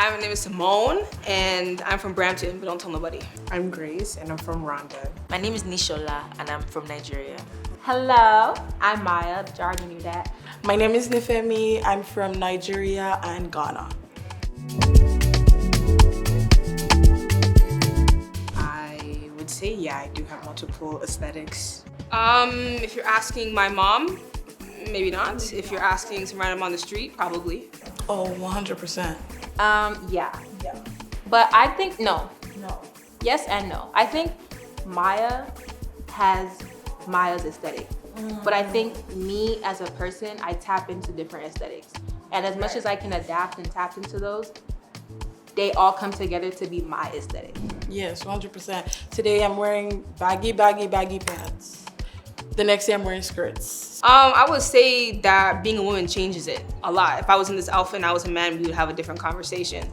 Hi, my name is Simone, and I'm from Brampton, but don't tell nobody. I'm Grace, and I'm from Rwanda. My name is Nishola, and I'm from Nigeria. Hello, I'm Maya. You already knew that. My name is Nifemi. I'm from Nigeria and Ghana. I would say, yeah, I do have multiple aesthetics. If you're asking my mom, maybe not. If you're asking some random on the street, probably. Oh, 100%. Yeah. But I think no. Yes and no. I think Maya has Maya's aesthetic. But I think me as a person, I tap into different aesthetics. And as much as I can adapt and tap into those, they all come together to be my aesthetic. Yes, 100%. Today I'm wearing baggy pants. The next day I'm wearing skirts. I would say that being a woman changes it a lot. If I was in this outfit and I was a man, we would have a different conversation.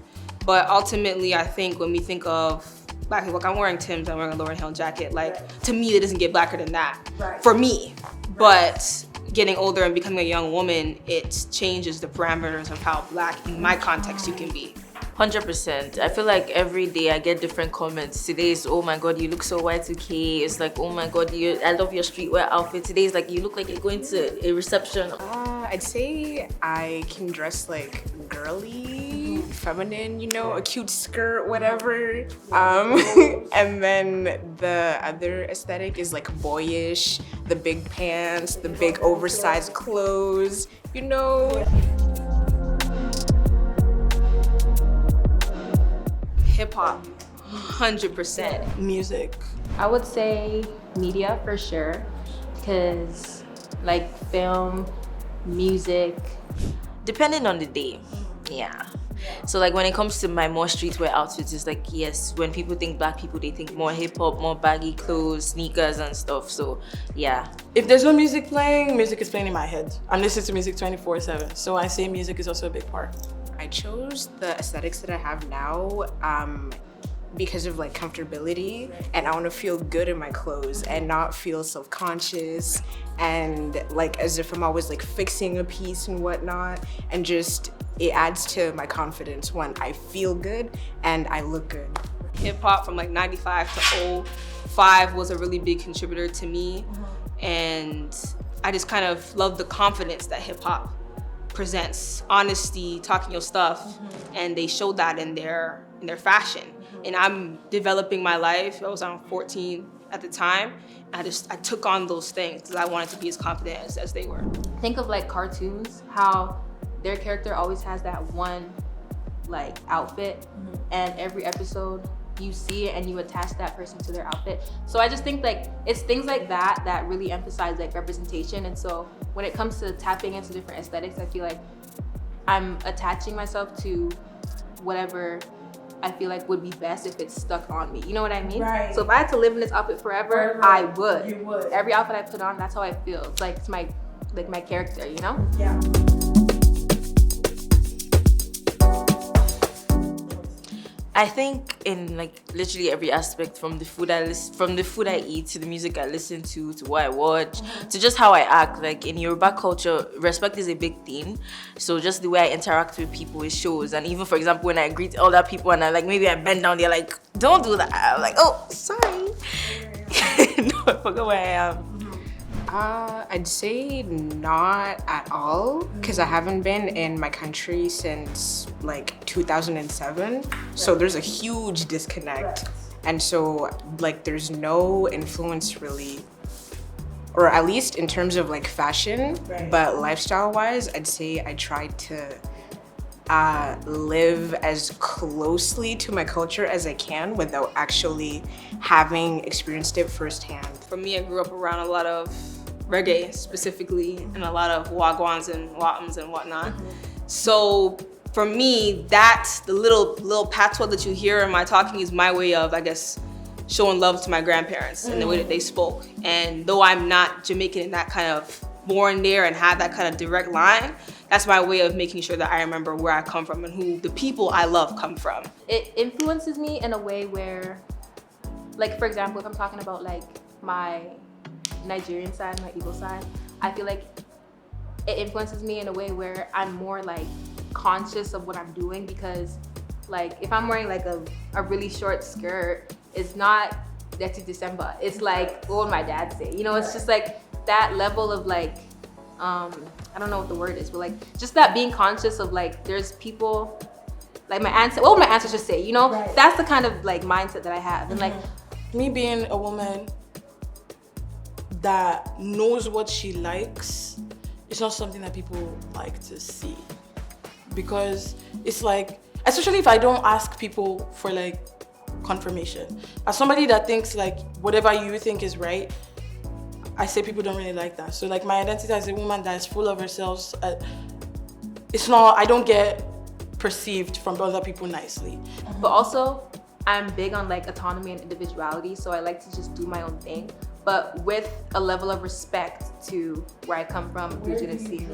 But ultimately, I think when we think of black people, like I'm wearing Tim's, I'm wearing a Lauryn Hill jacket. Like, to me, it doesn't get blacker than that. Right. For me. But getting older and becoming a young woman, it changes the parameters of how black, in my context, you can be. 100%. I feel like every day I get different comments. Today is, oh my god, you look so Y2K. It's like, oh my god, I love your streetwear outfit. Today is like, you look like you're going to a reception. I'd say I can dress like girly, feminine, a cute skirt, whatever. And then the other aesthetic is like boyish, the big pants, the big oversized clothes, Hip hop, 100%. Music. I would say media for sure, because like film, music. Depending on the day. Yeah. So like when it comes to my more streetwear outfits, it's like, yes, when people think black people, they think more hip hop, more baggy clothes, sneakers and stuff. So yeah. If there's no music playing, music is playing in my head. I'm listening to music 24/7. So I say music is also a big part. I chose the aesthetics that I have now because of like comfortability, and I want to feel good in my clothes and not feel self-conscious and like as if I'm always like fixing a piece and whatnot, and just it adds to my confidence when I feel good and I look good. Hip hop from like 95 to 05 was a really big contributor to me. And I just kind of love the confidence that hip hop presents, honesty, talking your stuff, and they showed that in their fashion. And I'm developing my life. I was around 14 at the time. I took on those things because I wanted to be as confident as they were. Think of like cartoons, how their character always has that one like outfit, and every episode you see it and you attach that person to their outfit. So I just think like it's things like that that really emphasize like representation. And so when it comes to tapping into different aesthetics, I feel like I'm attaching myself to whatever I feel like would be best if it's stuck on me. You know what I mean? Right. So if I had to live in this outfit forever, I would. You would. Every outfit I put on, that's how I feel. It's like it's my character, you know? Yeah. I think in like literally every aspect, from the food I eat to the music I listen to what I watch, to just how I act. Like in Yoruba culture, respect is a big theme. So just the way I interact with people, it shows. And even for example, when I greet other people and maybe I bend down, they're like, "Don't do that." I'm like, "Oh, sorry." No, I forgot where I am. I'd say not at all, because I haven't been in my country since like 2007. So there's a huge disconnect. And so like there's no influence really, or at least in terms of like fashion, but lifestyle wise, I'd say I tried to live as closely to my culture as I can without actually having experienced it firsthand. For me, I grew up around a lot of reggae specifically, and a lot of wagwans and watums and whatnot. So for me, that's the little patois that you hear in my talking is my way of, I guess, showing love to my grandparents and the way that they spoke. And though I'm not Jamaican and that kind of born there and have that kind of direct line, that's my way of making sure that I remember where I come from and who the people I love come from. It influences me in a way where, like for example, if I'm talking about like my Nigerian side, my Igbo side, I feel like it influences me in a way where I'm more like conscious of what I'm doing, because Like if I'm wearing like a really short skirt, it's not that's December. It's like what would my dad say? You know, it's just like that level of like I don't know what the word is, but like just that being conscious of like there's people like my ancestors say, you know, that's the kind of like mindset that I have. And like Me being a woman that knows what she likes, it's not something that people like to see. Because it's like, especially if I don't ask people for like confirmation. As somebody that thinks like whatever you think is right, I say people don't really like that. So like my identity as a woman that is full of herself, it's not, I don't get perceived from other people nicely. But also, I'm big on like autonomy and individuality, so I like to just do my own thing, but with a level of respect to where I come from, who's gonna see me.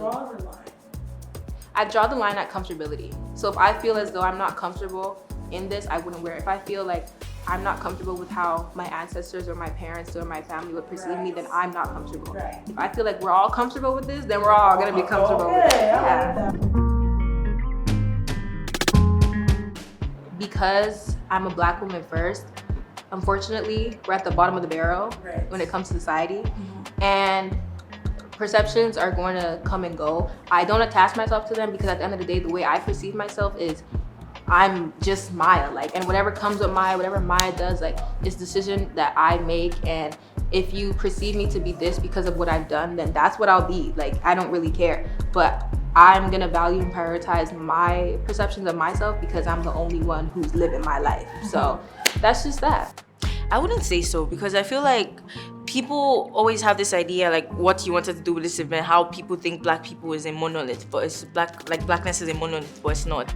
I draw the line at comfortability. So if I feel as though I'm not comfortable in this, I wouldn't wear it. If I feel like I'm not comfortable with how my ancestors or my parents or my family would perceive me, then I'm not comfortable. If I feel like we're all comfortable with this, then we're all gonna be comfortable with it. Yeah. Because I'm a Black woman first, unfortunately, we're at the bottom of the barrel when it comes to society. And perceptions are going to come and go. I don't attach myself to them because at the end of the day, the way I perceive myself is I'm just Maya, like, and whatever comes with Maya, whatever Maya does, like, it's a decision that I make. And if you perceive me to be this because of what I've done, then that's what I'll be. Like, I don't really care. But I'm gonna value and prioritize my perceptions of myself because I'm the only one who's living my life. So that's just that. I wouldn't say so, because I feel like people always have this idea, like what you wanted to do with this event, how people think Black people is a monolith, but it's Blackness is a monolith, but it's not.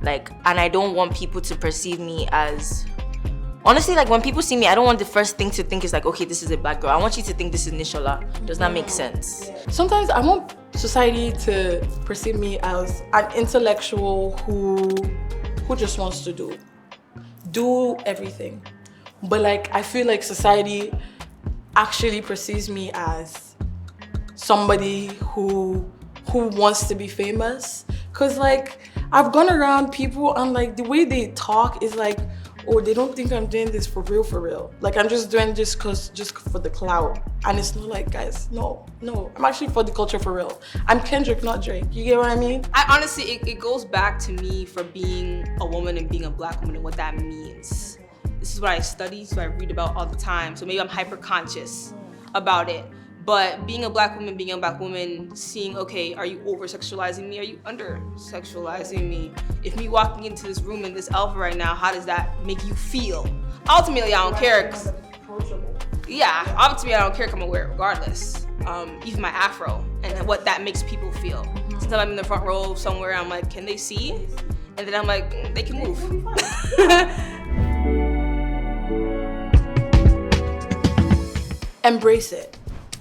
Like, and I don't want people to perceive me as, honestly, like when people see me, I don't want the first thing to think is like, okay, this is a Black girl. I want you to think this is Nishola. Does that make sense? Sometimes I want society to perceive me as an intellectual who just wants to do everything. But like, I feel like society actually perceives me as somebody who wants to be famous. Cause like, I've gone around people and like the way they talk is like, oh, they don't think I'm doing this for real. Like I'm just doing this just for the clout. And it's not like, guys, no, I'm actually for the culture for real. I'm Kendrick, not Drake. You get what I mean? I honestly, it goes back to me for being a woman and being a Black woman and what that means. This is what I study, so I read about all the time. So maybe I'm hyper conscious about it. But being a Black woman, seeing, okay, are you over-sexualizing me? Are you under-sexualizing me? If me walking into this room in this outfit right now, how does that make you feel? Ultimately, I don't care. Yeah, ultimately, I don't care if I'm gonna wear it regardless. Even my afro and what that makes people feel. Sometimes I'm in the front row somewhere, I'm like, can they see? And then I'm like, they can move. Embrace it.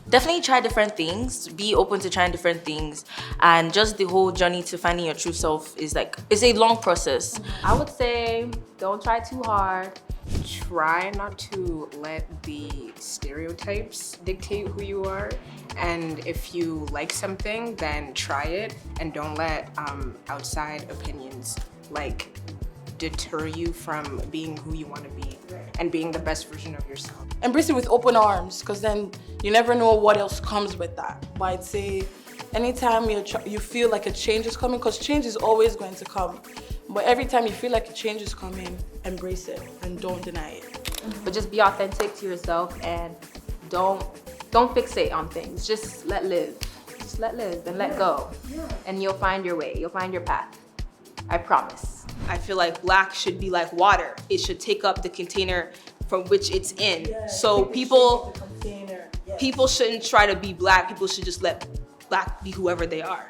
Definitely try different things, be open to trying different things, and just the whole journey to finding your true self is like, it's a long process. I would say don't try too hard. Try not to let the stereotypes dictate who you are. And if you like something, then try it, and don't let outside opinions like deter you from being who you want to be and being the best version of yourself. Embrace it with open arms, because then you never know what else comes with that. But I'd say anytime you feel like a change is coming, because change is always going to come, but every time you feel like a change is coming, embrace it and don't deny it. But just be authentic to yourself and don't fixate on things. Just let live. Just let live and let go. And you'll find your way. You'll find your path. I promise. I feel like Black should be like water. It should take up the container from which it's in. So people shouldn't try to be Black. People should just let Black be whoever they are.